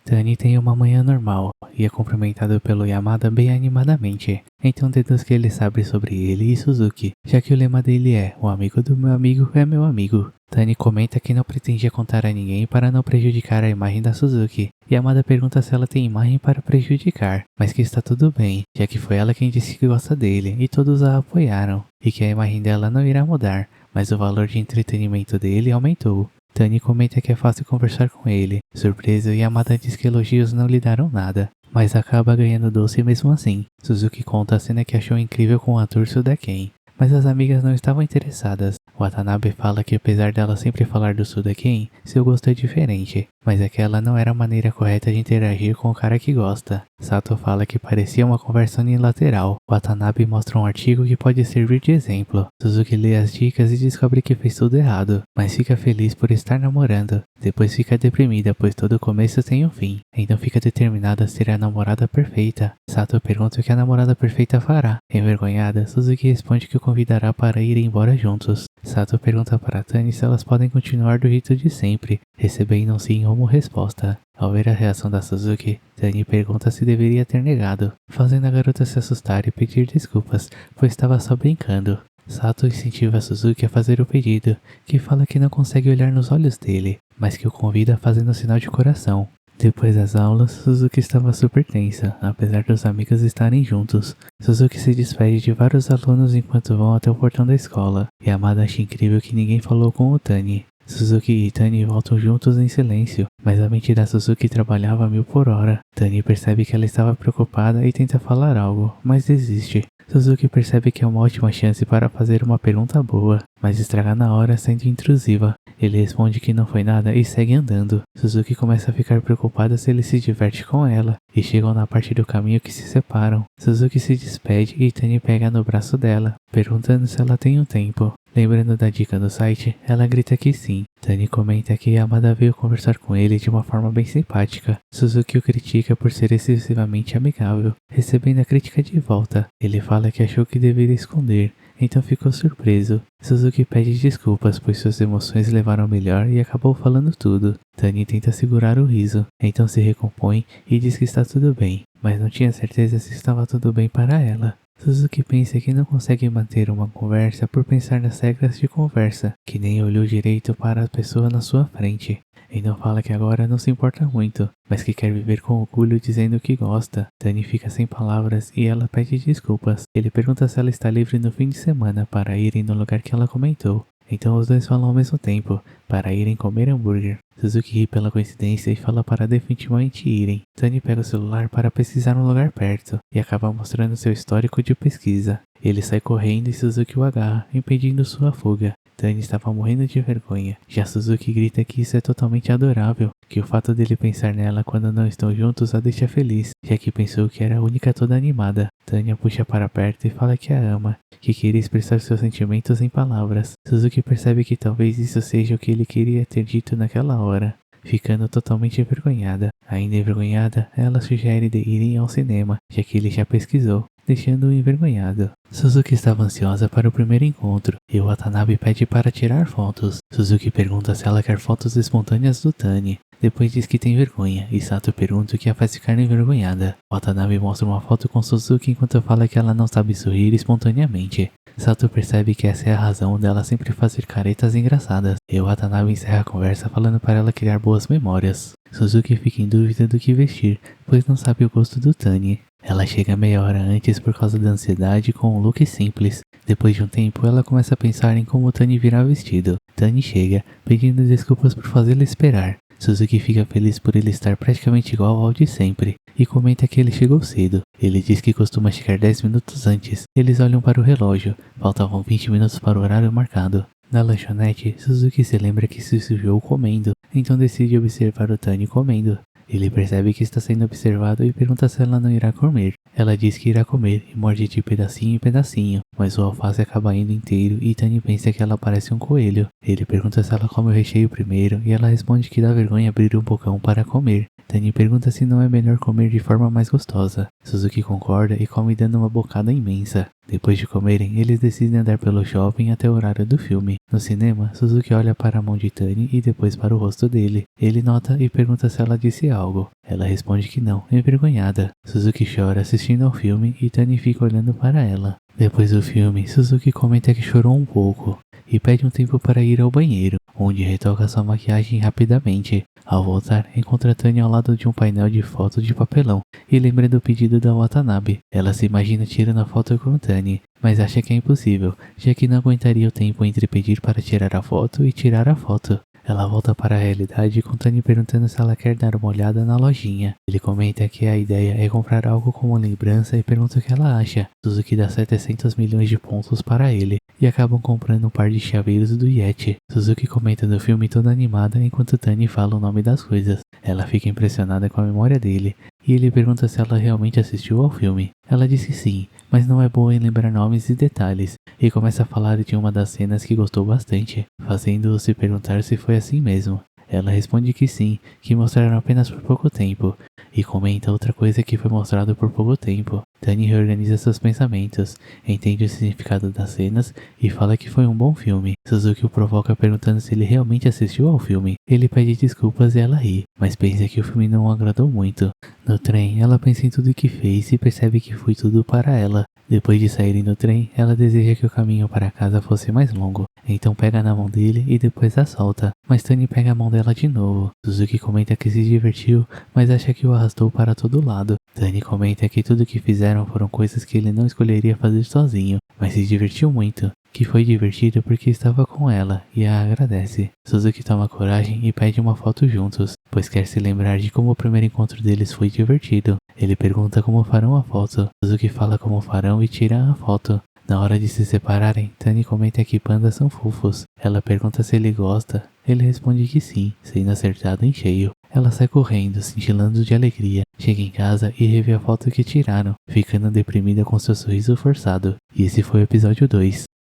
Tani tem uma manhã normal e é cumprimentado pelo Yamada bem animadamente. Então deduz que ele sabe sobre ele e Suzuki, já que o lema dele é: o amigo do meu amigo é meu amigo. Tani comenta que não pretendia contar a ninguém para não prejudicar a imagem da Suzuki. Yamada pergunta se ela tem imagem para prejudicar, mas que está tudo bem, já que foi ela quem disse que gosta dele e todos a apoiaram, e que a imagem dela não irá mudar, mas o valor de entretenimento dele aumentou. Tani comenta que é fácil conversar com ele. Surpreso, Yamada diz que elogios não lhe deram nada, mas acaba ganhando doce mesmo assim. Suzuki conta a cena que achou incrível com o ator Sudeken, mas as amigas não estavam interessadas. Watanabe fala que apesar dela sempre falar do Sudeken, seu gosto é diferente, mas aquela não era a maneira correta de interagir com o cara que gosta. Sato fala que parecia uma conversa unilateral. Watanabe mostra um artigo que pode servir de exemplo. Suzuki lê as dicas e descobre que fez tudo errado, mas fica feliz por estar namorando. Depois fica deprimida, pois todo começo tem um fim. Então fica determinada a ser a namorada perfeita. Sato pergunta o que a namorada perfeita fará. Envergonhada, Suzuki responde que o convidará para ir embora juntos. Sato pergunta para Tani se elas podem continuar do jeito de sempre, recebendo um sim como resposta. Ao ver a reação da Suzuki, Tani pergunta se deveria ter negado, fazendo a garota se assustar e pedir desculpas, pois estava só brincando. Sato incentiva a Suzuki a fazer o pedido, que fala que não consegue olhar nos olhos dele, mas que o convida fazendo sinal de coração. Depois das aulas, Suzuki estava super tensa, apesar dos amigos estarem juntos. Suzuki se despede de vários alunos enquanto vão até o portão da escola. Yamada acha incrível que ninguém falou com o Tani. Suzuki e Tani voltam juntos em silêncio, mas a mente da Suzuki trabalhava a 1000 por hora. Tani percebe que ela estava preocupada e tenta falar algo, mas desiste. Suzuki percebe que é uma ótima chance para fazer uma pergunta boa, mas estraga na hora sendo intrusiva. Ele responde que não foi nada e segue andando. Suzuki começa a ficar preocupada se ele se diverte com ela, e chegam na parte do caminho que se separam. Suzuki se despede e Tani pega no braço dela, perguntando se ela tem um tempo. Lembrando da dica do site, ela grita que sim. Tani comenta que Yamada veio conversar com ele de uma forma bem simpática. Suzuki o critica por ser excessivamente amigável, recebendo a crítica de volta. Ele fala que achou que deveria esconder, então ficou surpreso. Suzuki pede desculpas, pois suas emoções levaram ao melhor e acabou falando tudo. Tani tenta segurar o riso, então se recompõe e diz que está tudo bem, mas não tinha certeza se estava tudo bem para ela. Suzuki pensa que não consegue manter uma conversa por pensar nas regras de conversa, que nem olhou direito para a pessoa na sua frente. Então fala que agora não se importa muito, mas que quer viver com orgulho dizendo que gosta. Tani fica sem palavras e ela pede desculpas. Ele pergunta se ela está livre no fim de semana para irem no lugar que ela comentou. Então os dois falam ao mesmo tempo, para irem comer hambúrguer. Suzuki ri pela coincidência e fala para definitivamente irem. Tani pega o celular para pesquisar um lugar perto, e acaba mostrando seu histórico de pesquisa. Ele sai correndo e Suzuki o agarra, impedindo sua fuga. Tani estava morrendo de vergonha. Já Suzuki grita que isso é totalmente adorável, que o fato dele pensar nela quando não estão juntos a deixa feliz, já que pensou que era a única toda animada. Tani a puxa para perto e fala que a ama, que queria expressar seus sentimentos em palavras. Suzuki percebe que talvez isso seja o que ele queria ter dito naquela hora, ficando totalmente envergonhada. Ainda envergonhada, ela sugere de irem ao cinema, já que ele já pesquisou, deixando-o envergonhado. Suzuki estava ansiosa para o primeiro encontro, e Watanabe pede para tirar fotos. Suzuki pergunta se ela quer fotos espontâneas do Tani. Depois diz que tem vergonha, e Sato pergunta o que a faz ficar envergonhada. Watanabe mostra uma foto com Suzuki enquanto fala que ela não sabe sorrir espontaneamente. Sato percebe que essa é a razão dela sempre fazer caretas engraçadas, e Watanabe encerra a conversa falando para ela criar boas memórias. Suzuki fica em dúvida do que vestir, pois não sabe o gosto do Tani. Ela chega meia hora antes por causa da ansiedade com um look simples. Depois de um tempo, ela começa a pensar em como Tani virá vestido. Tani chega, pedindo desculpas por fazê-la esperar. Suzuki fica feliz por ele estar praticamente igual ao de sempre, e comenta que ele chegou cedo. Ele diz que costuma chegar 10 minutos antes. Eles olham para o relógio, faltavam 20 minutos para o horário marcado. Na lanchonete, Suzuki se lembra que se sujou comendo, então decide observar o Tani comendo. Ele percebe que está sendo observado e pergunta se ela não irá comer. Ela diz que irá comer e morde de pedacinho em pedacinho, mas o alface acaba indo inteiro e Tani pensa que ela parece um coelho. Ele pergunta se ela come o recheio primeiro e ela responde que dá vergonha abrir um bocão para comer. Tani pergunta se não é melhor comer de forma mais gostosa. Suzuki concorda e come dando uma bocada imensa. Depois de comerem, eles decidem andar pelo shopping até o horário do filme. No cinema, Suzuki olha para a mão de Tani e depois para o rosto dele. Ele nota e pergunta se ela disse algo. Ela responde que não, envergonhada. Suzuki chora assistindo ao filme e Tani fica olhando para ela. Depois do filme, Suzuki comenta que chorou um pouco e pede um tempo para ir ao banheiro, onde retoca sua maquiagem rapidamente. Ao voltar, encontra Tani ao lado de um painel de fotos de papelão e lembra do pedido da Watanabe. Ela se imagina tirando a foto com Tani, mas acha que é impossível, já que não aguentaria o tempo entre pedir para tirar a foto e tirar a foto. Ela volta para a realidade com Tani perguntando se ela quer dar uma olhada na lojinha. Ele comenta que a ideia é comprar algo como lembrança e pergunta o que ela acha. Suzuki dá 700 milhões de pontos para ele e acabam comprando um par de chaveiros do Yeti. Suzuki comenta do filme toda animada enquanto Tani fala o nome das coisas. Ela fica impressionada com a memória dele e ele pergunta se ela realmente assistiu ao filme. Ela disse sim, mas não é boa em lembrar nomes e detalhes, e começa a falar de uma das cenas que gostou bastante, fazendo-o se perguntar se foi assim mesmo. Ela responde que sim, que mostraram apenas por pouco tempo, e comenta outra coisa que foi mostrado por pouco tempo. Tani reorganiza seus pensamentos, entende o significado das cenas e fala que foi um bom filme. Suzuki o provoca perguntando se ele realmente assistiu ao filme. Ele pede desculpas e ela ri, mas pensa que o filme não o agradou muito. No trem, ela pensa em tudo que fez e percebe que foi tudo para ela. Depois de saírem do trem, ela deseja que o caminho para casa fosse mais longo. Então pega na mão dele e depois a solta, mas Tani pega a mão dela de novo. Suzuki comenta que se divertiu, mas acha que o arrastou para todo lado. Tani comenta que tudo que fizeram foram coisas que ele não escolheria fazer sozinho, mas se divertiu muito. Que foi divertido porque estava com ela e a agradece. Suzuki toma coragem e pede uma foto juntos, pois quer se lembrar de como o primeiro encontro deles foi divertido. Ele pergunta como farão a foto. Suzuki fala como farão e tira a foto. Na hora de se separarem, Tani comenta que pandas são fofos. Ela pergunta se ele gosta. Ele responde que sim, sendo acertado em cheio. Ela sai correndo, cintilando de alegria. Chega em casa e revê a foto que tiraram, ficando deprimida com seu sorriso forçado. E esse foi o episódio 2.